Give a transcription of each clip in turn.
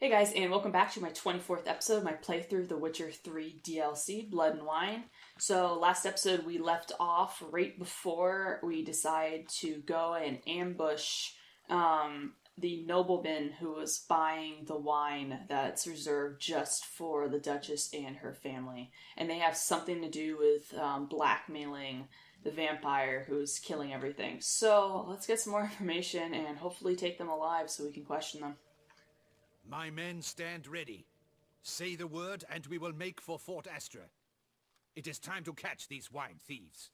Hey guys, and welcome back to my 24th episode of my playthrough of The Witcher 3 DLC, Blood and Wine. So, last episode we left off right before we decide to go and ambush the nobleman who was buying the wine that's reserved just for the Duchess and her family. And they have something to do with blackmailing the vampire who's killing everything. So, let's get some more information and hopefully take them alive so we can question them. My men stand ready. Say the word and we will make for Fort Astra. It is time to catch these wine thieves.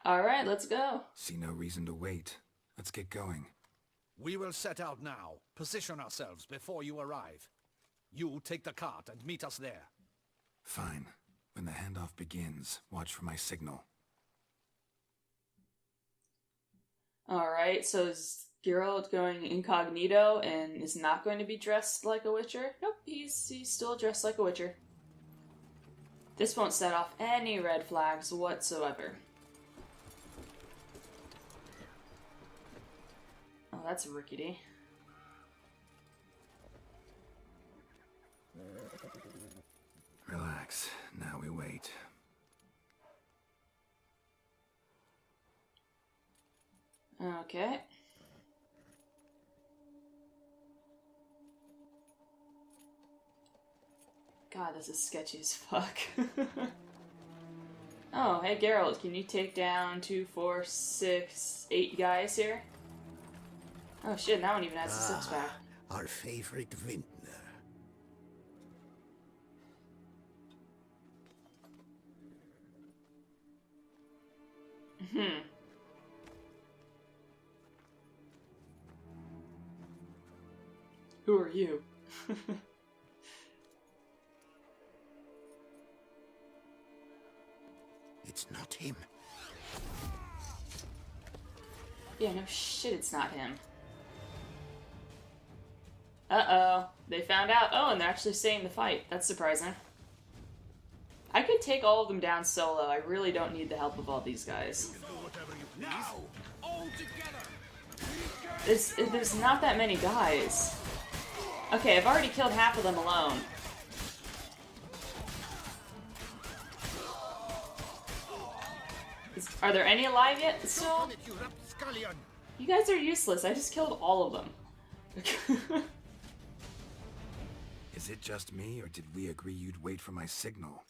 Alright, let's go. See no reason to wait. Let's get going. We will set out now. Position ourselves before you arrive. You take the cart and meet us there. Fine. When the handoff begins, watch for my signal. Alright, so is Geralt going incognito and is not going to be dressed like a witcher? Nope, he's still dressed like a witcher. This won't set off any red flags whatsoever. Oh, that's rickety. Relax. Now we wait. Okay. God, this is sketchy as fuck. Oh, hey Geralt, can you take down 2, 4, 6, 8 guys here? Oh shit, that one even has a six-pack. Our favorite vintner. Who are you? It's not him. Yeah, no shit, it's not him. Uh-oh. They found out. Oh, and they're actually staying the fight. That's surprising. I could take all of them down solo. I really don't need the help of all these guys. Now, all together. There's not that many guys. Okay, I've already killed half of them alone. Are there any alive yet still? You guys are useless. I just killed all of them. Is it just me, or did we agree you'd wait for my signal?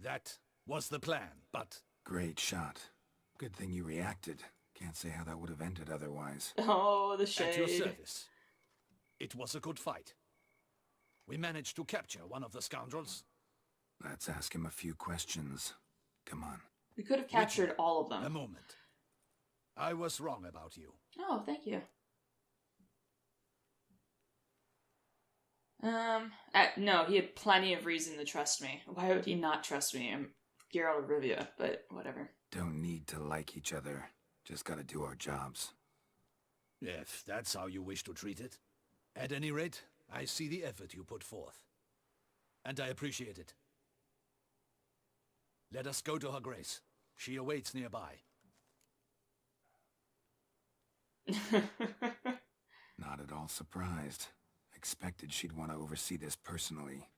That was the plan, but... Great shot. Good thing you reacted. Can't say how that would have ended otherwise. Oh, the shade. At your service. It was a good fight. We managed to capture one of the scoundrels. Let's ask him a few questions. Come on. We could have captured all of them. A moment. I was wrong about you. Oh, thank you. No, he had plenty of reason to trust me. Why would he not trust me? I'm Geralt of Rivia, but whatever. Don't need to like each other. Just gotta do our jobs. If that's how you wish to treat it. At any rate, I see the effort you put forth. And I appreciate it. Let us go to her grace. She awaits nearby. Not at all surprised. Expected she'd want to oversee this personally.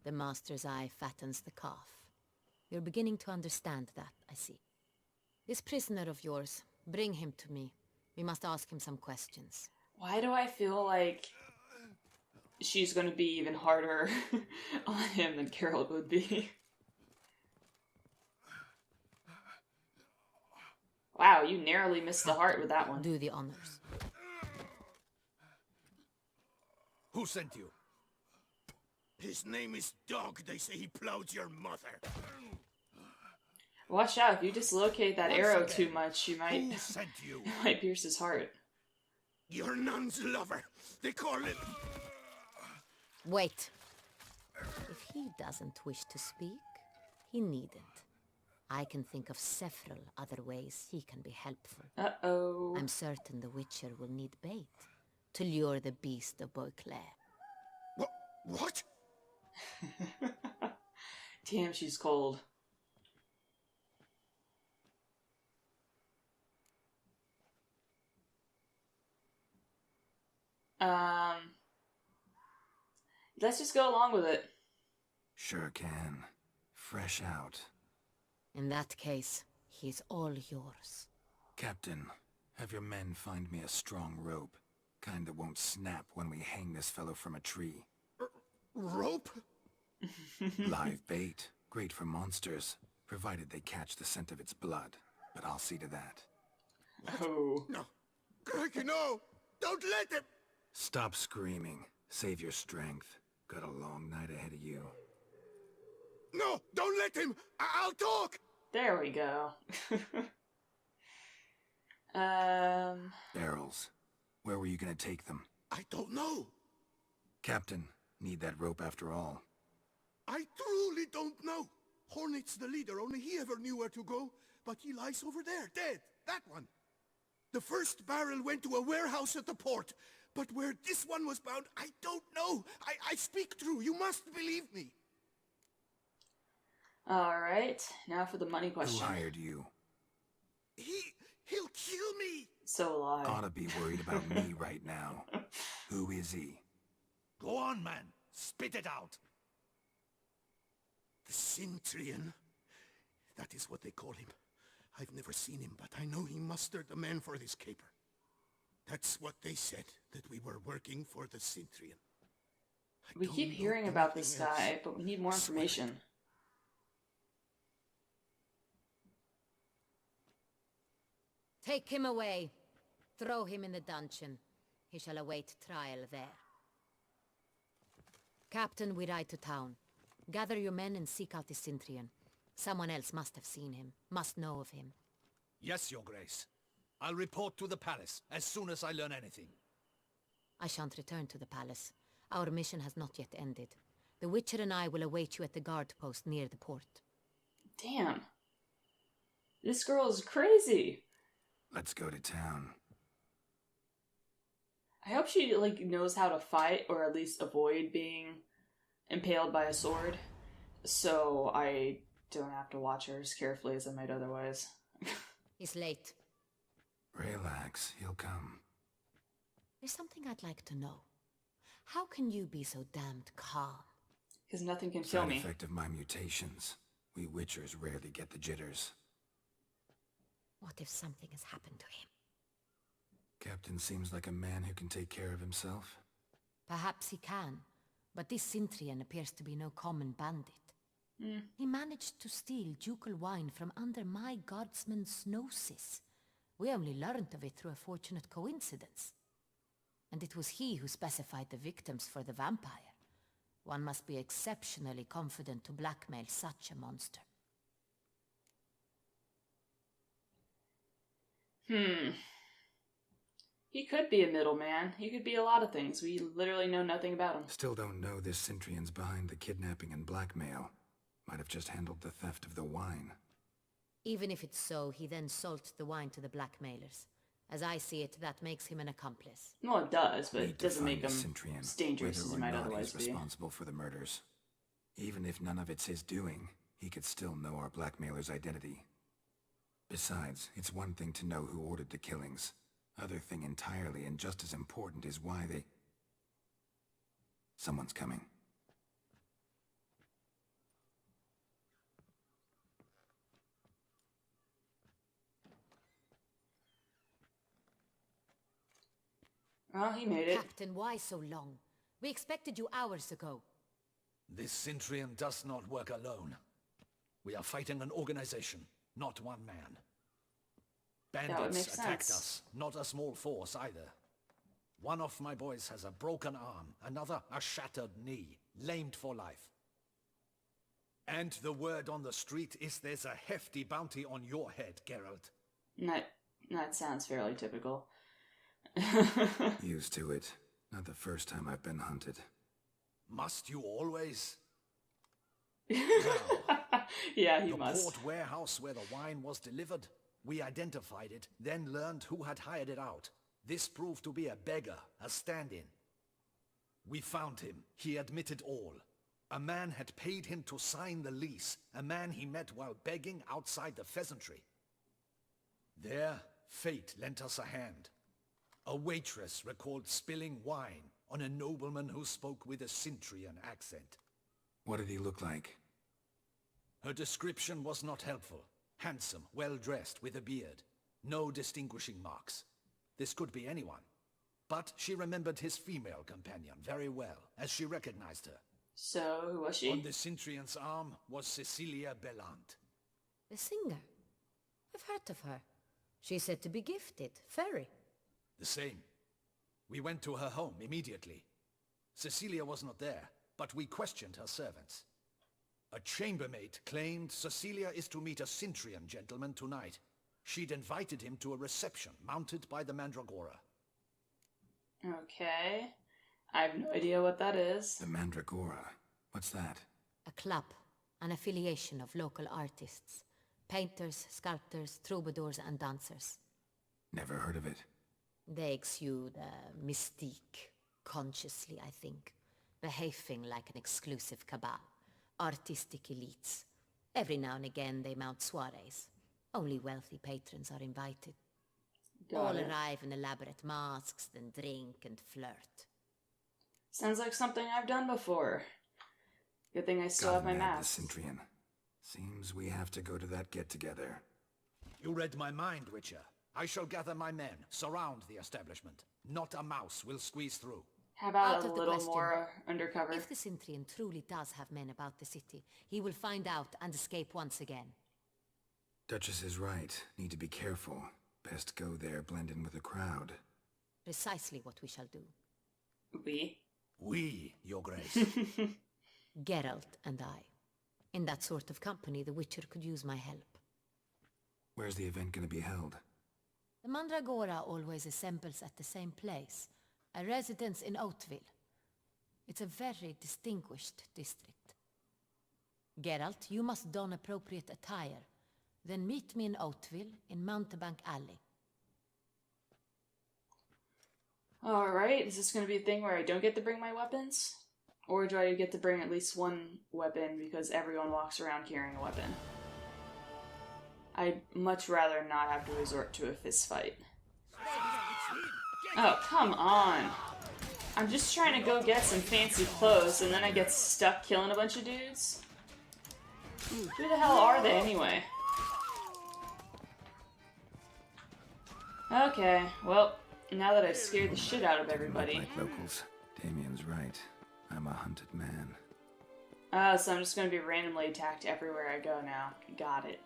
The master's eye fattens the calf. You're beginning to understand that, I see. This prisoner of yours, bring him to me. We must ask him some questions. Why do I feel like she's gonna be even harder on him than Geralt would be? Wow, you narrowly missed the heart with that one. Do the honors. Who sent you? His name is Dog. They say he plowed your mother. Watch out, if you dislocate that Once arrow again, too much, you might, Who sent you? it might pierce his heart. Your nun's lover. They call it... Wait. If he doesn't wish to speak, he needn't. I can think of several other ways he can be helpful. Uh-oh. I'm certain the Witcher will need bait to lure the beast of Beauclair. What? Damn, she's cold. Let's just go along with it. Sure can. Fresh out. In that case, he's all yours. Captain, have your men find me a strong rope. Kind that won't snap when we hang this fellow from a tree. Rope? Live bait. Great for monsters, provided they catch the scent of its blood. But I'll see to that. Oh. No. Crikey, no! Don't let him! Stop screaming. Save your strength. Got a long night ahead of you. No! Don't let him! I'll talk! There we go. Barrels. Where were you gonna take them? I don't know. Captain, need that rope after all. I truly don't know. Hornet's the leader, only he ever knew where to go. But he lies over there, dead. That one. The first barrel went to a warehouse at the port. But where this one was bound, I don't know. I speak true. You must believe me. Alright, now for the money question. Who hired you? He'll kill me. So will I. Oughta be worried about me right now. Who is he? Go on, man. Spit it out. The Centurion. That is what they call him. I've never seen him, but I know he mustered the men for this caper. That's what they said, that we were working for the Centurion. We keep hearing about this guy, but we need more information. Take him away. Throw him in the dungeon. He shall await trial there. Captain, we ride to town. Gather your men and seek out the Centurion. Someone else must have seen him, must know of him. Yes, Your Grace. I'll report to the palace as soon as I learn anything. I shan't return to the palace. Our mission has not yet ended. The Witcher and I will await you at the guard post near the port. Damn. This girl is crazy. Let's go to town. I hope she, like, knows how to fight, or at least avoid being impaled by a sword, so I don't have to watch her as carefully as I might otherwise. He's late. Relax, he'll come. There's something I'd like to know. How can you be so damned calm? Because nothing can kill Side me. effect of my mutations. We Witchers rarely get the jitters. What if something has happened to him? Captain seems like a man who can take care of himself. Perhaps he can, but this Centurion appears to be no common bandit. He managed to steal ducal wine from under my guardsman's noses. We only learned of it through a fortunate coincidence. And it was he who specified the victims for the vampire. One must be exceptionally confident to blackmail such a monster. He could be a middleman. He could be a lot of things. We literally know nothing about him. Still don't know this Centurion's behind the kidnapping and blackmail. Might have just handled the theft of the wine. Even if it's so, he then sold the wine to the blackmailers. As I see it, that makes him an accomplice. Well, it does, but Need it to doesn't find make the him Centurion, as dangerous as whether he or might not otherwise he's be. responsible for the murders. Even if none of it's his doing, he could still know our blackmailer's identity. Besides, it's one thing to know who ordered the killings. Other thing entirely, and just as important, is why they... Someone's coming. Well, he made it. Captain, why so long? We expected you hours ago. This Centurion does not work alone. We are fighting an organization, not one man. That would Bandits make attacked sense. us, not a small force either. One of my boys has a broken arm, another a shattered knee, lamed for life. And the word on the street is there's a hefty bounty on your head, Geralt. That sounds fairly typical. Used to it. Not the first time I've been hunted. Must you always? Yeah, he The must. port warehouse where the wine was delivered. We identified it, then learned who had hired it out. This proved to be a beggar, a stand-in. We found him. He admitted all. A man had paid him to sign the lease, a man he met while begging outside the pheasantry. There, fate lent us a hand. A waitress recalled spilling wine on a nobleman who spoke with a Centurion accent. What did he look like? Her description was not helpful. Handsome, well-dressed, with a beard. No distinguishing marks. This could be anyone. But she remembered his female companion very well, as she recognized her. So, who was she? On the Centurion's arm was Cecilia Bellant. The singer. I've heard of her. She's said to be gifted. Fairy. The same. We went to her home immediately. Cecilia was not there, but we questioned her servants. A chambermaid claimed Cecilia is to meet a Centurion gentleman tonight. She'd invited him to a reception mounted by the Mandragora. Okay. I have no idea what that is. The Mandragora. What's that? A club. An affiliation of local artists. Painters, sculptors, troubadours and dancers. Never heard of it. They exude mystique. Consciously, I think. Behaving like an exclusive cabal. Artistic elites. Every now and again they mount soirees. Only wealthy patrons are invited. All arrive in elaborate masks, then drink and flirt. Sounds like something I've done before. Good thing I still have my mask. The Centurion. Seems we have to go to that get-together. You read my mind, Witcher. I shall gather my men, surround the establishment. Not a mouse will squeeze through. How about Out a of the little question. more undercover? If the Centurion truly does have men about the city, he will find out and escape once again. Duchess is right. Need to be careful. Best go there, blend in with the crowd. Precisely what we shall do. We, your grace. Geralt and I. In that sort of company, the Witcher could use my help. Where's the event gonna be held? The Mandragora always assembles at the same place, a residence in Oatville. It's a very distinguished district. Geralt, you must don appropriate attire. Then meet me in Oatville, in Mountebank Alley. Alright, is this going to be a thing where I don't get to bring my weapons? Or do I get to bring at least one weapon because everyone walks around carrying a weapon? I'd much rather not have to resort to a fist fight. Oh, come on! I'm just trying to go get some fancy clothes and then I get stuck killing a bunch of dudes? Who the hell are they anyway? Okay, well, now that I've scared the shit out of everybody. Like locals. Damien's right. I'm a hunted man. So I'm just going to be randomly attacked everywhere I go now. Got it.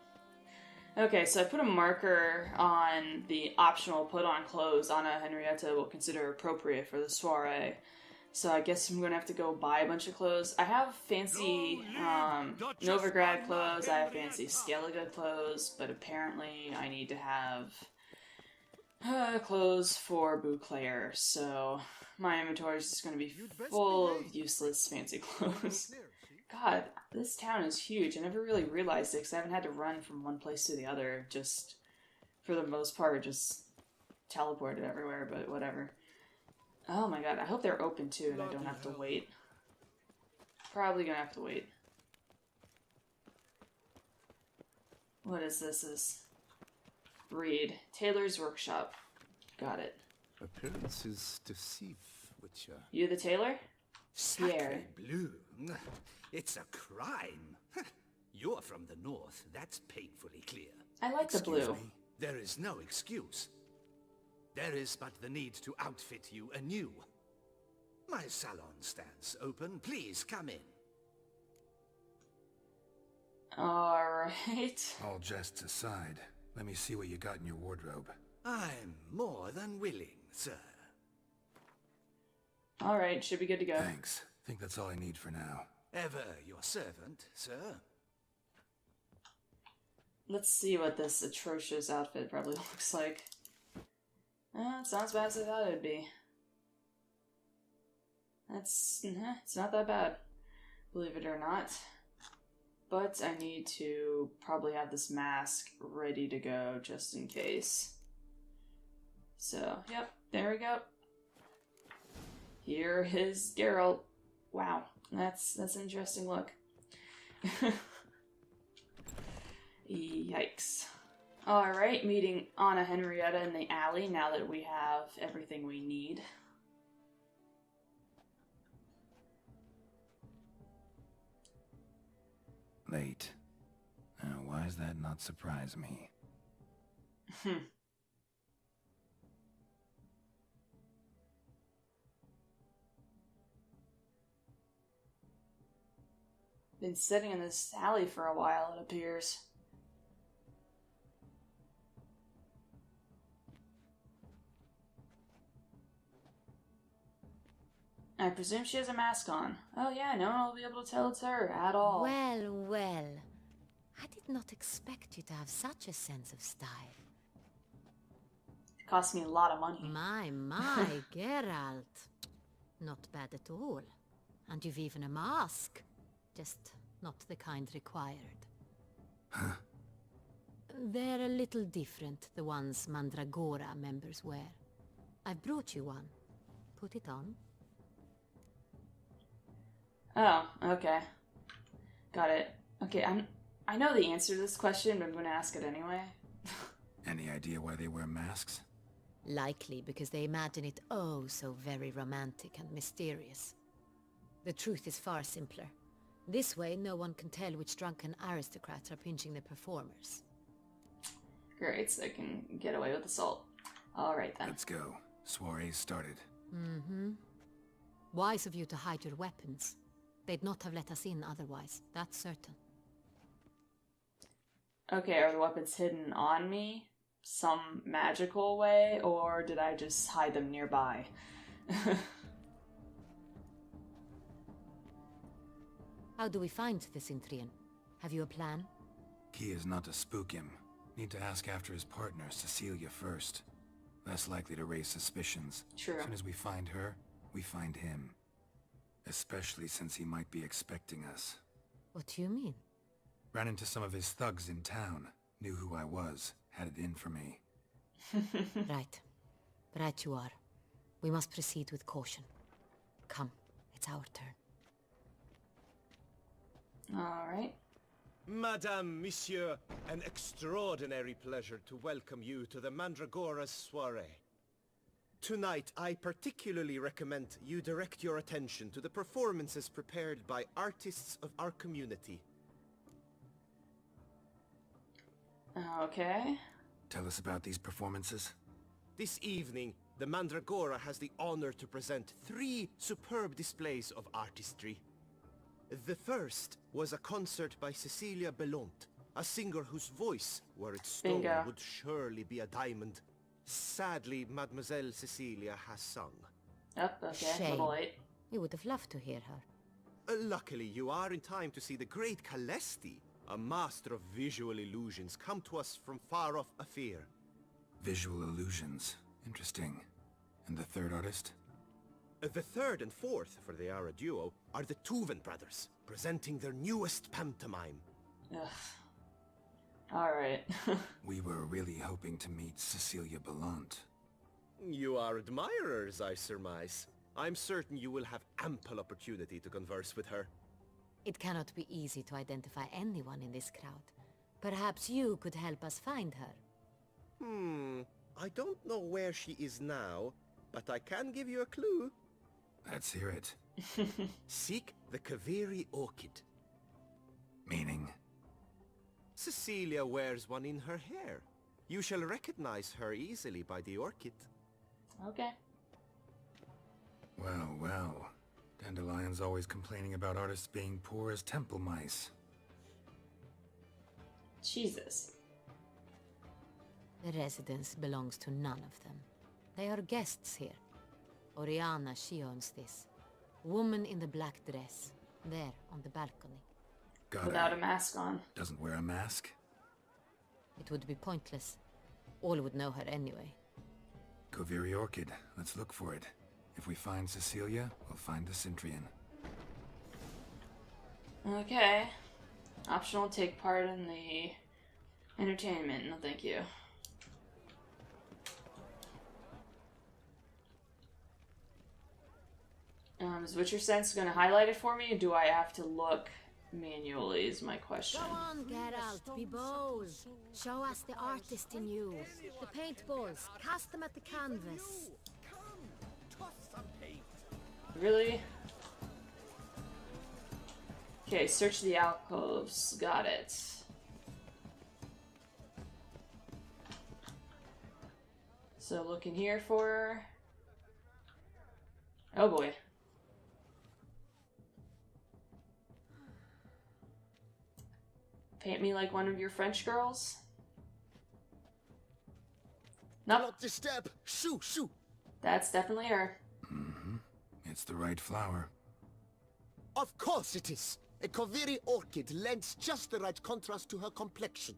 Okay, so I put a marker on the optional put on clothes Anna Henrietta will consider appropriate for the soiree. So I guess I'm going to have to go buy a bunch of clothes. I have fancy Novigrad clothes, I have fancy Skellige clothes, but apparently I need to have clothes for Bouclair, so my inventory is just going to be full of useless fancy clothes. God, this town is huge. I never really realized it because I haven't had to run from one place to the other. Just, for the most part, just teleported everywhere, but whatever. Oh my god, I hope they're open too and I don't have to wait. Probably gonna have to wait. What is this? Read. Tailor's workshop. Got it. Appearances deceive, Witcher. You the tailor? Pierre. Sacre bleu. It's a crime. You're from the north. That's painfully clear. I like the blue. Me? There is no excuse. There is but the need to outfit you anew. My salon stands open. Please come in. Alright. All jests aside, let me see what you got in your wardrobe. I'm more than willing, sir. Alright, should be good to go. Thanks. Think that's all I need for now. Ever your servant, sir. Let's see what this atrocious outfit probably looks like. It's not as bad as I thought it'd be. It's not that bad, believe it or not. But I need to probably have this mask ready to go just in case. So, yep, there we go. Here is Geralt. Wow, that's an interesting look. Yikes. Alright, meeting Anna Henrietta in the alley now that we have everything we need. late. Now, why does that not surprise me? Been sitting in this alley for a while, it appears. I presume she has a mask on. Oh yeah, no one will be able to tell it's her at all. Well, well. I did not expect you to have such a sense of style. It cost me a lot of money. My, Geralt. Not bad at all. And you've even a mask. Just not the kind required. Huh? They're a little different, the ones Mandragora members wear. I've brought you one. Put it on. Oh, okay. Got it. Okay, I know the answer to this question, but I'm going to ask it anyway. Any idea why they wear masks? Likely because they imagine it oh so very romantic and mysterious. The truth is far simpler. This way, no one can tell which drunken aristocrats are pinching the performers. Great, so I can get away with assault. Alright then. Let's go. Soiree's started. Mm-hmm. Wise of you to hide your weapons. They'd not have let us in otherwise, that's certain. Okay, are the weapons hidden on me? Some magical way? Or did I just hide them nearby? How do we find the Centurion? Have you a plan? Key is not to spook him. Need to ask after his partner, Cecilia, first. Less likely to raise suspicions. True. As soon as we find her, we find him. Especially since he might be expecting us. What do you mean? Ran into some of his thugs in town. Knew who I was. Had it in for me. Right. Right you are. We must proceed with caution. Come, it's our turn. Alright. Madame, Monsieur, an extraordinary pleasure to welcome you to the Mandragora's soiree. Tonight, I particularly recommend you direct your attention to the performances prepared by artists of our community. Okay. Tell us about these performances. This evening, the Mandragora has the honor to present 3 superb displays of artistry. The first was a concert by Cecilia Belont, a singer whose voice, were it stone, Bingo. would surely be a diamond. Sadly, Mademoiselle Cecilia has sung. Yep, okay, a Shame. little late. We would have loved to hear her. Luckily, you are in time to see the great Calesti, a master of visual illusions, come to us from far off Afir. Visual illusions. Interesting. And the third artist? The third and fourth, for they are a duo, are the Tuven brothers, presenting their newest pantomime. Ugh. Alright. We were really hoping to meet Cecilia Belont. You are admirers, I surmise. I'm certain you will have ample opportunity to converse with her. It cannot be easy to identify anyone in this crowd. Perhaps you could help us find her. I don't know where she is now, but I can give you a clue. Let's hear it. Seek the Kaveri orchid. Meaning? Cecilia wears one in her hair. You shall recognize her easily by the orchid. Okay. Well, well. Dandelion's always complaining about artists being poor as temple mice. Jesus. The residence belongs to none of them. They are guests here. Oriana, she owns this. Woman in the black dress. There, on the balcony. Got Without her. a mask on. Doesn't wear a mask? It would be pointless. All would know her anyway. Kaveri Orchid. Let's look for it. If we find Cecilia, we'll find the Centurion. Okay. Optional, take part in the entertainment. No, thank you. Is Witcher Sense going to highlight it for me, or do I have to look manually is my question. Go on, Geralt, be bold. Show us the artist in you. The paintballs, cast them at the canvas. Really? Okay, search the alcoves. Got it. So look in here for... Oh boy. Paint me like one of your French girls? Nope. Not disturb. Shoo, shoo. That's definitely her. Mm-hmm. It's the right flower. Of course it is. A Koviri orchid lends just the right contrast to her complexion.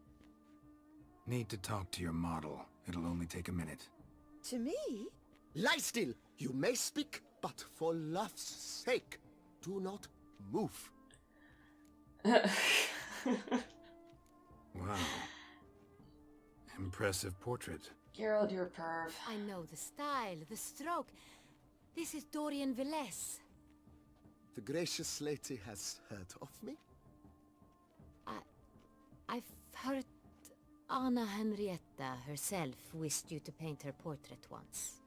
Need to talk to your model. It'll only take a minute. To me? Lie still. You may speak, but for love's sake, do not move. Wow. Impressive portrait. Gerald, you're a perv. I know the style, the stroke. This is Dorian Villesse. The gracious lady has heard of me? I've heard Anna Henrietta herself wished you to paint her portrait once.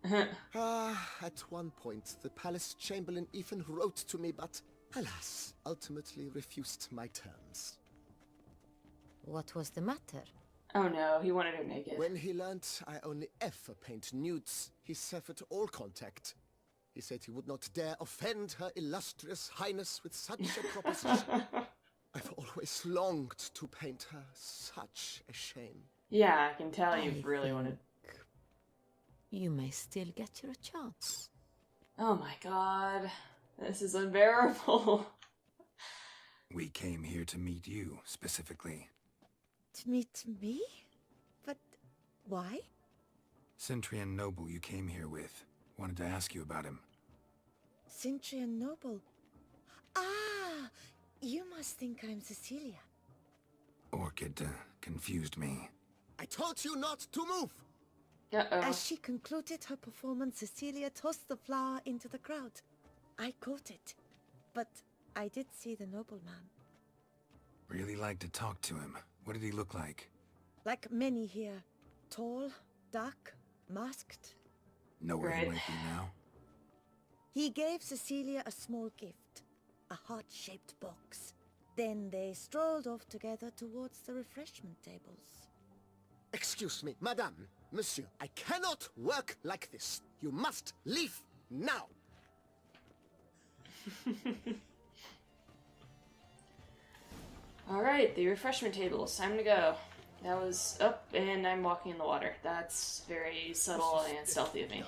At one point, the palace chamberlain even wrote to me, but alas, ultimately refused my terms. What was the matter? Oh no, he wanted her naked. When he learned I only ever paint nudes, he severed all contact. He said he would not dare offend her illustrious highness with such a proposition. I've always longed to paint her. Such a shame. Yeah, I can tell you really wanted... You may still get your chance. Oh my god. This is unbearable. We came here to meet you, specifically. To meet me? But why? Centurion noble you came here with. Wanted to ask you about him. Centurion noble. Ah! You must think I'm Cecilia. Orchid confused me. I told you not to move! Uh-oh. As she concluded her performance, Cecilia tossed the flower into the crowd. I caught it, but I did see the nobleman. Really like to talk to him. What did he look like? Like many here. Tall, dark, masked. Know where he Right. might be now? He gave Cecilia a small gift, a heart-shaped box. Then they strolled off together towards the refreshment tables. Excuse me, madame, monsieur, I cannot work like this. You must leave now. Alright, the refreshment tables. Time to go. That was up, and I'm walking in the water. That's very subtle and stealthy of me.